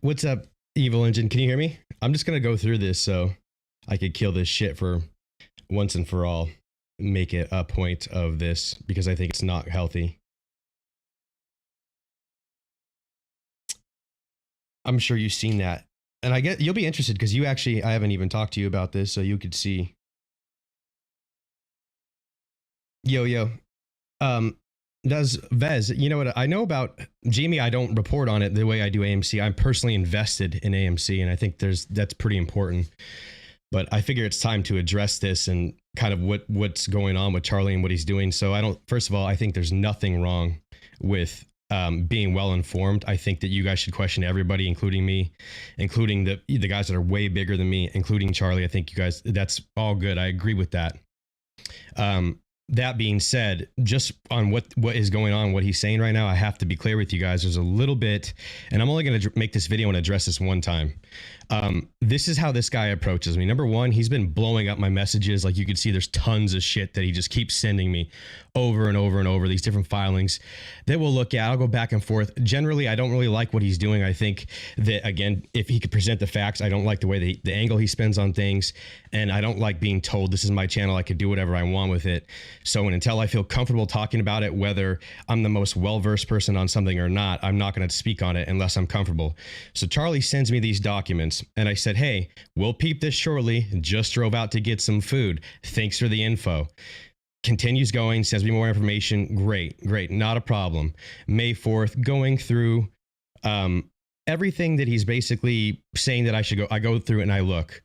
What's up, Evil Engine? Can you hear me? I'm just gonna go through this so I could kill this shit for once and for all. Make it a point of this because I think it's not healthy. I'm sure you've seen that, and I get you'll be interested because I haven't even talked to you about this, so you could see. Yo yo, does Vez? You know what I know about Jamie? I don't report on it the way I do AMC. I'm personally invested in AMC, and I think that's pretty important. But I figure it's time to address this and kind of what's going on with Charlie and what he's doing. So I don't. First of all, I think there's nothing wrong with being well informed. I think that you guys should question everybody, including me, including the guys that are way bigger than me, including Charlie. I think you guys, that's all good. I agree with that. That being said, just on what is going on, what he's saying right now, I have to be clear with you guys. There's a little bit, and I'm only going to make this video and address this one time. This is how this guy approaches me. Number one, he's been blowing up my messages. Like you can see, there's tons of shit that he just keeps sending me over and over and over, these different filings that we'll look at. I'll go back and forth. Generally, I don't really like what he's doing. I think that, again, if he could present the facts, I don't like the way the angle he spends on things. And I don't like being told this is my channel, I could do whatever I want with it. So until I feel comfortable talking about it, whether I'm the most well-versed person on something or not, I'm not going to speak on it unless I'm comfortable. So Charlie sends me these documents and I said, hey, we'll peep this shortly. Just drove out to get some food. Thanks for the info. Continues going, sends me more information. Great. Not a problem. May 4th, going through everything that he's basically saying that I should go. I go through it and I look.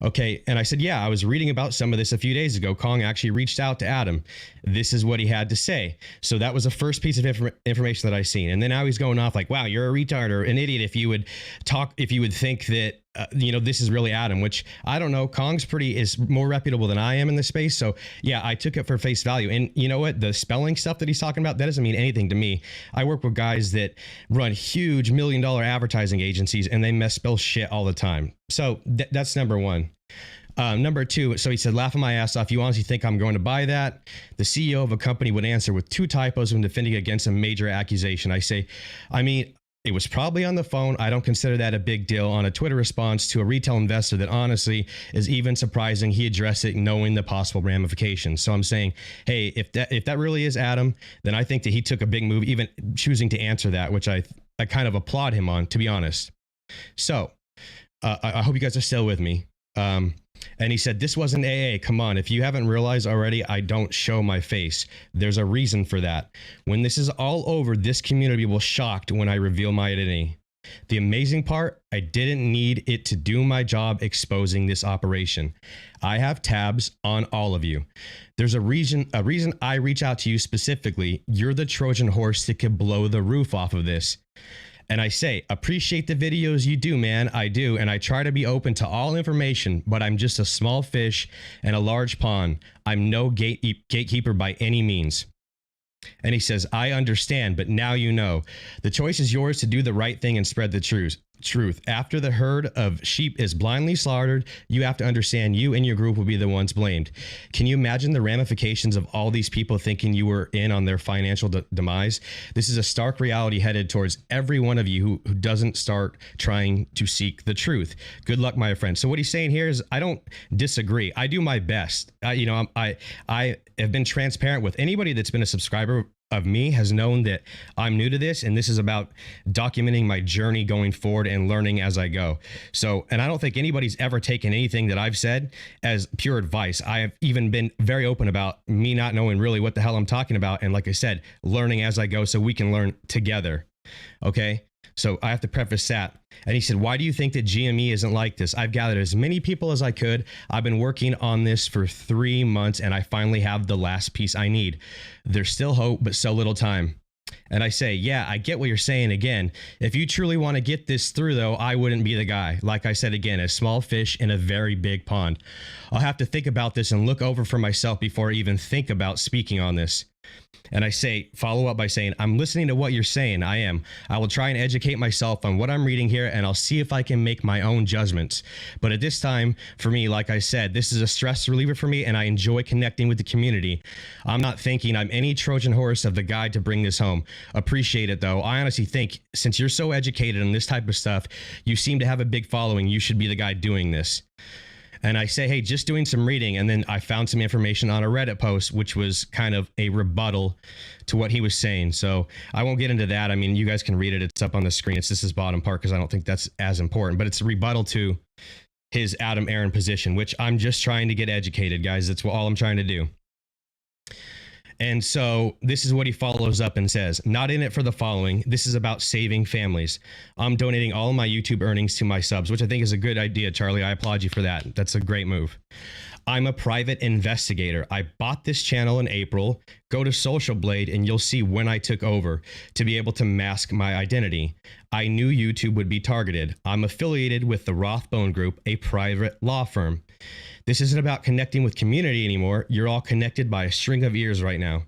Okay. And I said, yeah, I was reading about some of this a few days ago. Kong actually reached out to Adam. This is what he had to say. So that was the first piece of information that I seen. And then now he's going off like, wow, you're a retard or an idiot if you would think that, this is really Adam, which I don't know. Kong's is more reputable than I am in this space. So yeah, I took it for face value. And you know what? The spelling stuff that he's talking about, that doesn't mean anything to me. I work with guys that run huge $1 million advertising agencies and they misspell shit all the time. So that's number one. Number two, so he said, laughing my ass off. You honestly think I'm going to buy that? The CEO of a company would answer with 2 typos when defending against a major accusation. I say, it was probably on the phone. I don't consider that a big deal. On a Twitter response to a retail investor that honestly is even surprising, he addressed it knowing the possible ramifications. So I'm saying, hey, if that really is Adam, then I think that he took a big move, even choosing to answer that, which I kind of applaud him on, to be honest. So I hope you guys are still with me. And he said, this wasn't AA. Come on. If you haven't realized already, I don't show my face. There's a reason for that. When this is all over, this community will be shocked when I reveal my identity. The amazing part, I didn't need it to do my job exposing this operation. I have tabs on all of you. There's a reason I reach out to you specifically. You're the Trojan horse that could blow the roof off of this. And I say, appreciate the videos you do, man. I do. And I try to be open to all information, but I'm just a small fish in a large pond. I'm no gatekeeper by any means. And he says, I understand, but now you know. The choice is yours to do the right thing and spread the truth. After the herd of sheep is blindly slaughtered, you have to understand you and your group will be the ones blamed. Can you imagine the ramifications of all these people thinking you were in on their financial demise? This is a stark reality headed towards every one of you who doesn't start trying to seek the truth. Good luck, my friend. So what he's saying here is, I don't disagree. I do my best. I have been transparent with anybody that's been a subscriber of me has known that I'm new to this, and this is about documenting my journey going forward and learning as I go. So, and I don't think anybody's ever taken anything that I've said as pure advice. I have even been very open about me not knowing really what the hell I'm talking about. And like I said, learning as I go so we can learn together. Okay. So I have to preface that. And he said, why do you think that GME isn't like this? I've gathered as many people as I could. I've been working on this for 3 months and I finally have the last piece I need. There's still hope, but so little time. And I say, yeah, I get what you're saying. Again, if you truly want to get this through, though, I wouldn't be the guy. Like I said, again, a small fish in a very big pond. I'll have to think about this and look over for myself before I even think about speaking on this. And I say, follow up by saying, I'm listening to what you're saying. I am. I will try and educate myself on what I'm reading here, and I'll see if I can make my own judgments. But at this time, for me, like I said, this is a stress reliever for me, and I enjoy connecting with the community. I'm not thinking I'm any Trojan horse of the guide to bring this home. Appreciate it, though. I honestly think, since you're so educated on this type of stuff, you seem to have a big following. You should be the guy doing this. And I say, hey, just doing some reading. And then I found some information on a Reddit post, which was kind of a rebuttal to what he was saying. So I won't get into that. I mean, you guys can read it. It's up on the screen. It's just this bottom part because I don't think that's as important. But it's a rebuttal to his Adam Aaron position, which I'm just trying to get educated, guys. That's all I'm trying to do. And so this is what he follows up and says, not in it for the following. This is about saving families. I'm donating all of my YouTube earnings to my subs, which I think is a good idea, Charlie. I applaud you for that. That's a great move. I'm a private investigator. I bought this channel in April. Go to Social Blade and you'll see when I took over to be able to mask my identity. I knew YouTube would be targeted. I'm affiliated with the Rothbone Group, a private law firm. This isn't about connecting with community anymore. You're all connected by a string of ears right now.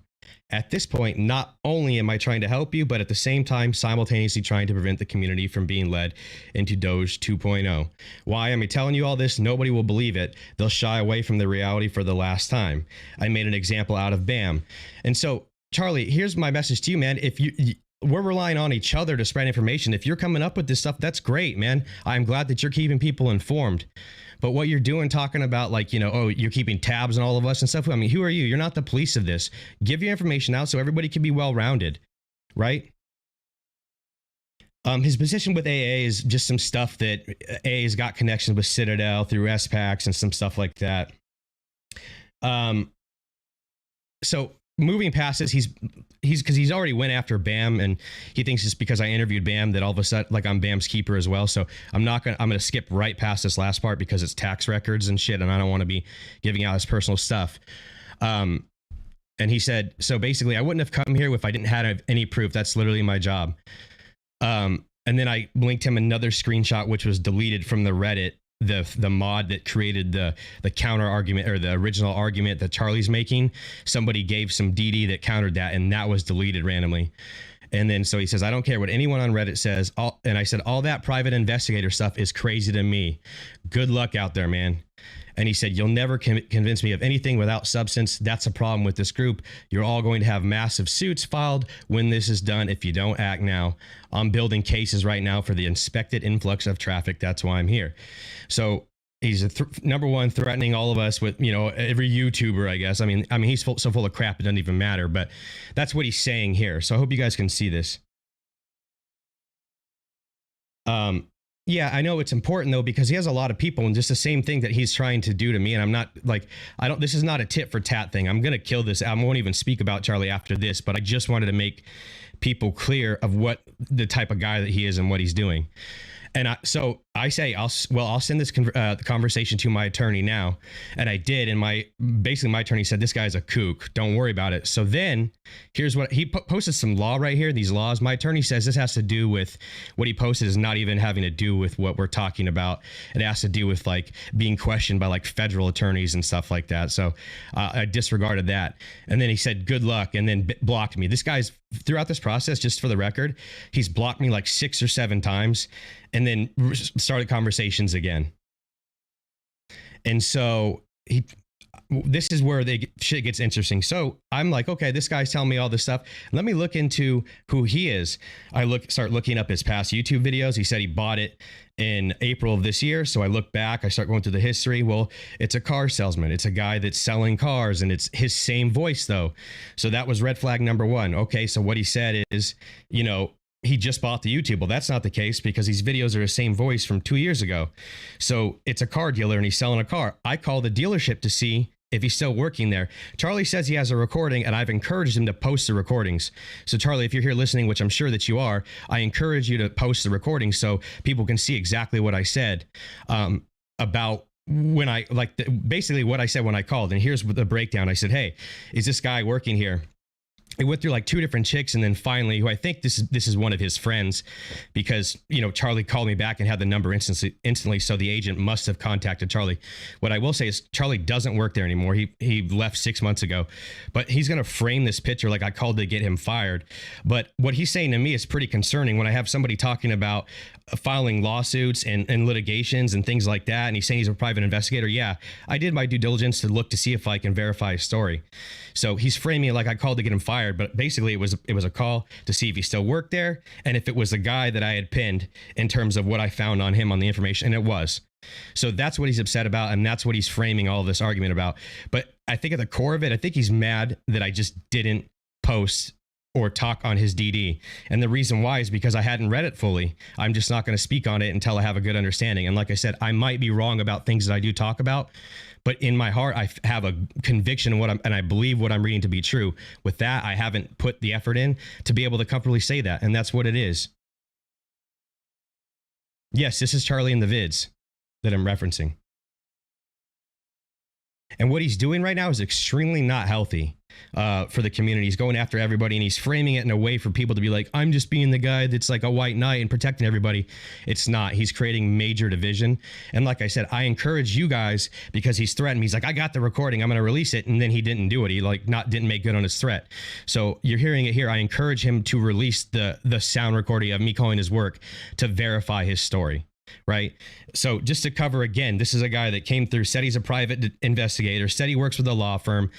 At this point, not only am I trying to help you, but at the same time, simultaneously trying to prevent the community from being led into Doge 2.0. Why am I telling you all this? Nobody will believe it. They'll shy away from the reality for the last time. I made an example out of BAM. And so, Charlie, here's my message to you, man. If we're relying on each other to spread information. If you're coming up with this stuff, that's great, man. I'm glad that you're keeping people informed. But what you're doing, talking about like, you know, oh, you're keeping tabs on all of us and stuff. I mean, who are you? You're not the police of this. Give your information out so everybody can be well-rounded, right? His position with AA is just some stuff that AA's got connections with Citadel through SPACs and some stuff like that. So moving past this, he's already went after BAM, and he thinks it's because I interviewed BAM that all of a sudden, like, I'm BAM's keeper as well. So I'm gonna skip right past this last part because it's tax records and shit, and I don't want to be giving out his personal stuff. And he said, so basically, I wouldn't have come here if I didn't have any proof. That's literally my job. And then I linked him another screenshot, which was deleted from the Reddit, the mod that created the counter argument, or the original argument that Charlie's making. Somebody gave some DD that countered that, and that was deleted randomly. And then so he says, I don't care what anyone on Reddit says. And I said, all that private investigator stuff is crazy to me. Good luck out there, man. And he said, you'll never convince me of anything without substance. That's a problem with this group. You're all going to have massive suits filed when this is done if you don't act now. I'm building cases right now for the inspected influx of traffic. That's why I'm here. So he's number one, threatening all of us with, you know, every YouTuber, I guess. I mean, he's so full of crap, it doesn't even matter. But that's what he's saying here. So I hope you guys can see this. Yeah, I know it's important though, because he has a lot of people, and just the same thing that he's trying to do to me. And I'm not like, this is not a tit for tat thing. I'm going to kill this. I won't even speak about Charlie after this, but I just wanted to make people clear of what the type of guy that he is and what he's doing. And so I say, I'll send this conversation to my attorney now. And I did. And basically my attorney said, this guy's a kook. Don't worry about it. So then here's what he posted, some law right here. These laws. My attorney says this has to do with what he posted is not even having to do with what we're talking about. It has to do with like being questioned by like federal attorneys and stuff like that. So I disregarded that. And then he said, good luck. And then blocked me. This guy's throughout this process, just for the record, he's blocked me like 6 or 7 times. And then started conversations again. And so this is where shit gets interesting. So I'm like, okay, this guy's telling me all this stuff. Let me look into who he is. I start looking up his past YouTube videos. He said he bought it in April of this year. So I look back, I start going through the history. Well, it's a car salesman. It's a guy that's selling cars, and it's his same voice though. So that was red flag number 1. Okay. So what he said is, you know, he just bought the YouTube. Well, that's not the case, because these videos are the same voice from 2 years ago. So it's a car dealer and he's selling a car. I call the dealership to see if he's still working there. Charlie says he has a recording, and I've encouraged him to post the recordings. So Charlie, if you're here listening, which I'm sure that you are, I encourage you to post the recordings so people can see exactly what I said about when I basically what I said when I called. And here's the breakdown. I said, hey, is this guy working here? it went through like 2 different chicks, and then finally, who I think this is one of his friends, because Charlie called me back and had the number instantly. So the agent must have contacted Charlie. What I will say is Charlie doesn't work there anymore. He left 6 months ago, but he's gonna frame this picture like I called to get him fired. But what he's saying to me is pretty concerning when I have somebody talking about filing lawsuits and litigations and things like that, and he's saying he's a private investigator. Yeah, I did my due diligence to look to see if I can verify his story. So he's framing it like I called to get him fired, but basically it was a call to see if he still worked there and if it was the guy that I had pinned in terms of what I found on him on the information, and it was. So that's what he's upset about, and that's what he's framing all this argument about. But I think at the core of it, I think he's mad that I just didn't post or talk on his DD. And the reason why is because I hadn't read it fully. I'm just not going to speak on it until I have a good understanding. And like I said, I might be wrong about things that I do talk about, but in my heart, I have a conviction in and I believe what I'm reading to be true. With that, I haven't put the effort in to be able to comfortably say that. And that's what it is. Yes, this is Charlie in the vids that I'm referencing. And what he's doing right now is extremely not healthy for the community. He's going after everybody, and he's framing it in a way for people to be like, I'm just being the guy that's like a white knight and protecting everybody. It's not. He's creating major division. And like I said, I encourage you guys, because he's threatened me. He's like, I got the recording, I'm going to release it. And then he didn't do it. He didn't make good on his threat. So you're hearing it here. I encourage him to release the sound recording of me calling his work to verify his story. Right. So just to cover again, this is a guy that came through, said he's a private investigator, said he works with a law firm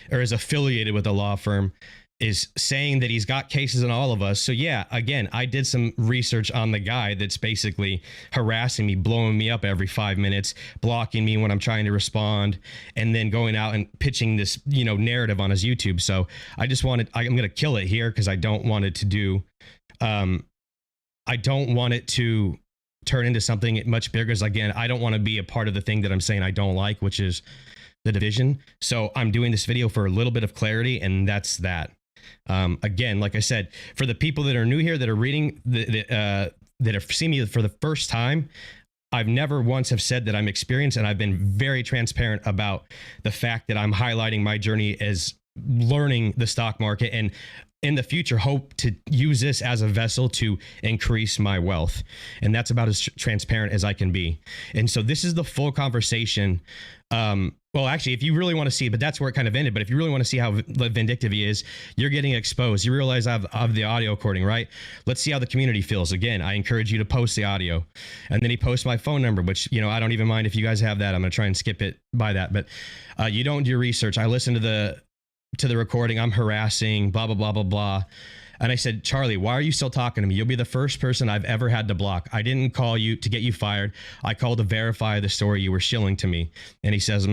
or is affiliated with a law firm, is saying that he's got cases on all of us. So yeah, again, I did some research on the guy that's basically harassing me, blowing me up every 5 minutes, blocking me when I'm trying to respond, and then going out and pitching this, narrative on his YouTube. So I'm going to kill it here because I don't want it to do, I don't want it to turn into something much bigger. Because again, I don't want to be a part of the thing that I'm saying I don't like, which is the division. So I'm doing this video for a little bit of clarity, and that's that. Again, like I said, for the people that are new here, that are reading, that have seen me for the first time, I've never once have said that I'm experienced, and I've been very transparent about the fact that I'm highlighting my journey as learning the stock market, and in the future hope to use this as a vessel to increase my wealth. And that's about as transparent as I can be. And so this is the full conversation. Well, actually, if you really want to see it, but that's where it kind of ended. But if you really want to see how vindictive he is, you're getting exposed. You realize I have the audio recording, right? Let's see how the community feels. Again, I encourage you to post the audio. And then he posts my phone number, which, I don't even mind if you guys have that. I'm going to try and skip it by that. But you don't do research. I listen to the recording. I'm harassing, blah, blah, blah, blah, blah. And I said, Charlie, why are you still talking to me? You'll be the first person I've ever had to block. I didn't call you to get you fired. I called to verify the story you were shilling to me. And he says,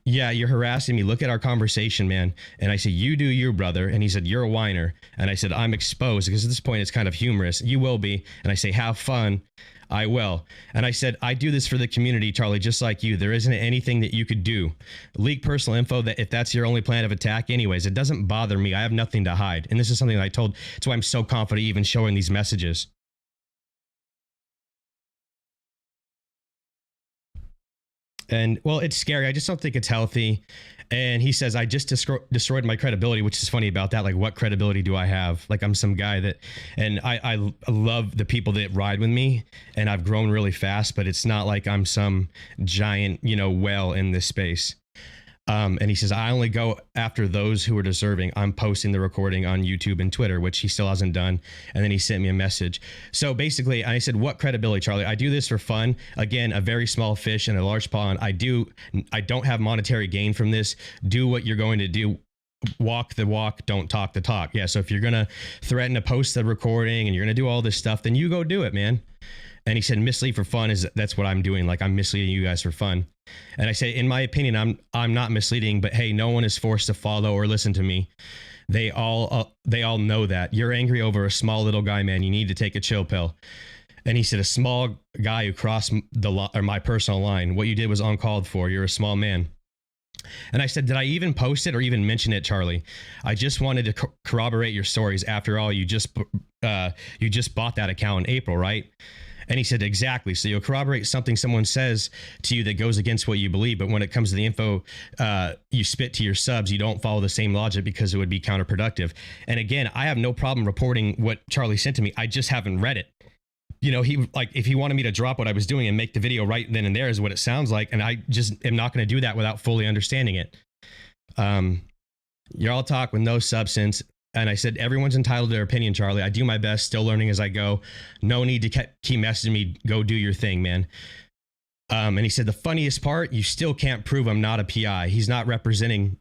yeah, you're harassing me. Look at our conversation, man. And I said, you do you, brother. And he said, you're a whiner. And I said, I'm exposed, because at this point it's kind of humorous. You will be. And I say, have fun. I will. And I said, I do this for the community, Charlie, just like you. There isn't anything that you could do. Leak personal info, that if that's your only plan of attack anyways, it doesn't bother me. I have nothing to hide. And this is something that I told. That's why I'm so confident even showing these messages. And well, it's scary. I just don't think it's healthy. And he says, I just destroyed my credibility, which is funny about that. Like, what credibility do I have? Like, I'm some guy that, and I love the people that ride with me, and I've grown really fast, but it's not like I'm some giant, whale in this space. And he says, I only go after those who are deserving. I'm posting the recording on YouTube and Twitter, which he still hasn't done. And then he sent me a message. So basically, I said, what credibility, Charlie? I do this for fun. Again, a very small fish in a large pond. I don't have monetary gain from this. Do what you're going to do. Walk the walk, don't talk the talk. Yeah. So if you're going to threaten to post the recording and you're going to do all this stuff, then you go do it, man. And he said, mislead for fun that's what I'm doing. Like, I'm misleading you guys for fun. And I say, in my opinion, I'm not misleading, but hey, no one is forced to follow or listen to me. They all know that. You're angry over a small little guy, man. You need to take a chill pill. And he said, a small guy who crossed my personal line. What you did was uncalled for. You're a small man. And I said, did I even post it or even mention it, Charlie? I just wanted to corroborate your stories. After all, you just bought that account in April, right? And he said, exactly. So you'll corroborate something someone says to you that goes against what you believe. But when it comes to the info you spit to your subs, you don't follow the same logic because it would be counterproductive. And again, I have no problem reporting what Charlie sent to me. I just haven't read it. You know, he like, if he wanted me to drop what I was doing and make the video right then and there is what it sounds like. And I just am not going to do that without fully understanding it. You're all talk with no substance. And I said, everyone's entitled to their opinion, Charlie. I do my best, still learning as I go. No need to keep messaging me. Go do your thing, man. And he said, the funniest part, you still can't prove I'm not a PI. He's not representing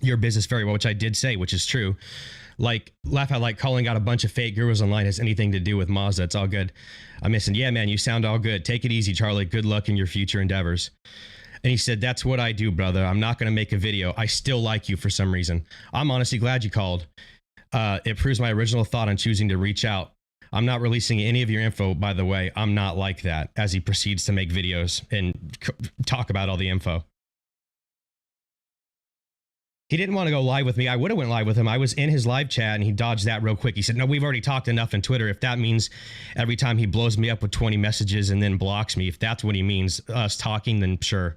your business very well, which I did say, which is true. Like, laugh out like calling out a bunch of fake gurus online has anything to do with Mazda. It's all good. I'm missing. Yeah, man, you sound all good. Take it easy, Charlie. Good luck in your future endeavors. And he said, that's what I do, brother. I'm not going to make a video. I still like you for some reason. I'm honestly glad you called. It proves my original thought on choosing to reach out. I'm not releasing any of your info, by the way. I'm not like that, as he proceeds to make videos and talk about all the info. He didn't want to go live with me. I would have went live with him. I was in his live chat and he dodged that real quick. He said, no, we've already talked enough on Twitter. If that means every time he blows me up with 20 messages and then blocks me, if that's what he means, us talking, then sure.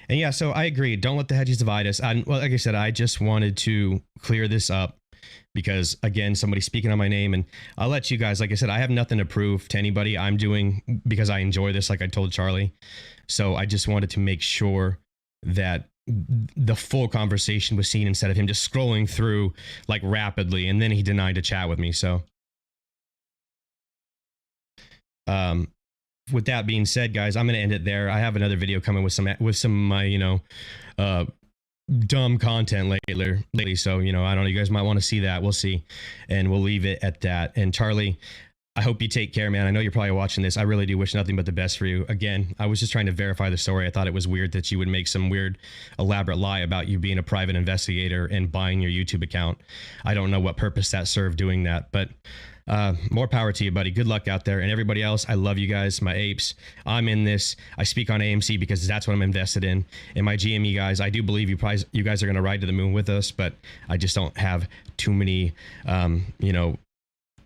And yeah, so I agree. Don't let the hedges divide us. Well, like I said, I just wanted to clear this up because, again, somebody's speaking on my name, and I'll let you guys, like I said, I have nothing to prove to anybody. I'm doing because I enjoy this, like I told Charlie. So I just wanted to make sure that the full conversation was seen instead of him just scrolling through like rapidly, and then he denied to chat with me. So, with that being said, guys, I'm going to end it there. I have another video coming with some of my, you know, dumb content lately. So, you know, I don't know. You guys might want to see that. We'll see. And we'll leave it at that. And Charlie, I hope you take care, man. I know you're probably watching this. I really do wish nothing but the best for you. Again, I was just trying to verify the story. I thought it was weird that you would make some weird, elaborate lie about you being a private investigator and buying your YouTube account. I don't know what purpose that served doing that, but more power to you, buddy. Good luck out there. And everybody else, I love you guys, my apes. I'm in this. I speak on AMC because that's what I'm invested in. And my GME guys, I do believe you guys are going to ride to the moon with us, but I just don't have too many, you know,